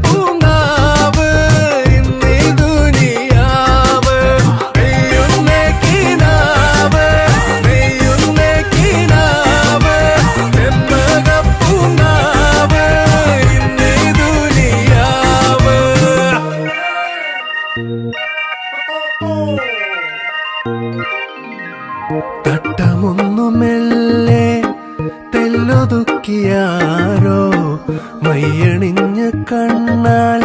പൂങ്കാവ് ഇന്നീ ദുനിയാവ് നെയ്യുന്നേ കിനാവ് നെയ്യുന്നേ കിനാവ് ചെമ്പക പൂങ്കാവ് ഇന്നീ ദുനിയാവ്. തട്ടമൊന്നു മെല്ലെ തെല്ലൊതുക്കിയാരോ മയ്യണിഞ്ഞ കണ്ണാൽ